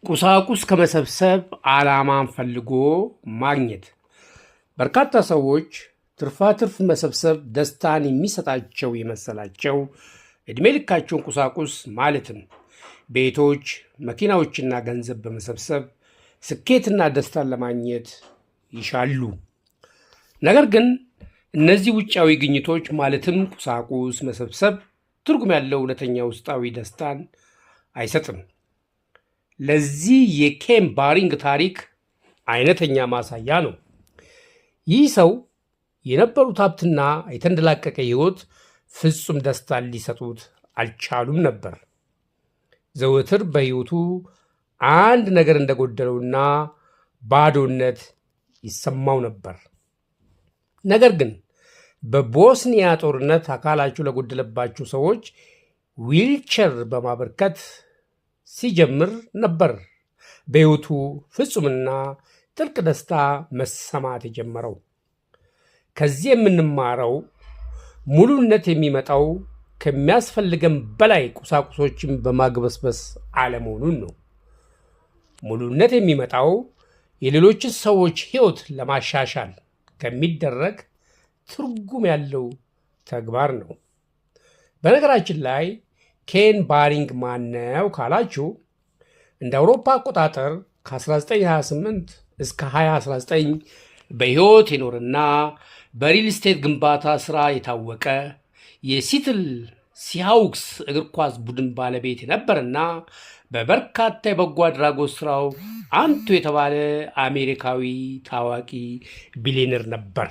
ቁሳቁስ ከመሰብሰብ ዓላማን ፈልጎ ማግኘት። በርካታ ሰዎች ትርፋትርፍ መሰብሰብ ደስታን የሚሰጣቸው የመሰላቸው ዕድሜ ልካቸውን ቁሳቁስ ማለትም ቤቶች፣ መኪናዎችና ገንዘብ በመሰብሰብ ስኬትና ደስታን ለማግኘት ይሻሉ። ነገር ግን እነዚህ ውጫዊ ግኝቶች ማለትም ቁሳቁስ መሰብሰብ ትርጉም ያለው እውነተኛ ውስጣዊ ደስታን አይሰጥም። ለዚህ የኬን ባሪንግ ታሪክ አይነተኛ ማሳያ ነው። ይህ ሰው የነበሩት ሀብትና የተንደላቀቀ ሕይወት ፍጹም ደስታን ሊሰጡት አልቻሉም ነበር። ዘወትር በሕይወቱ አንድ ነገር እንደጎደለውና ባዶነት ይሰማው ነበር። ነገር ግን በቦስኒያ ጦርነት አካላቸው ለጎደለባቸው ሰዎች ዊልቸር በማበርከት ሲጀምር ነበር በሕይወቱ ፍጹምና ጥልቅ ደስታ መሰማት የጀመረው። ከዚህ የምንማረው ሙሉነት የሚመጣው ከሚያስፈልገን በላይ ቁሳቁሶችን በማግበስበስ አለመሆኑን ነው። ሙሉነት የሚመጣው የሌሎችን ሰዎች ሕይወት ለማሻሻል ከሚደረግ ትርጉም ያለው ተግባር ነው። በነገራችን ላይ ኬን ባሪንግ ማነው ካላችሁ እንደ አውሮፓ አቆጣጠር ከ1928 እስከ 2019 በሕይወት የኖርና በሪል ስቴት ግንባታ ሥራ የታወቀ የሲትል ሲሃውክስ እግር ኳስ ቡድን ባለቤት የነበረና በበርካታ የበጎ አድራጎት ሥራው አንቱ የተባለ አሜሪካዊ ታዋቂ ቢሊዮነር ነበር።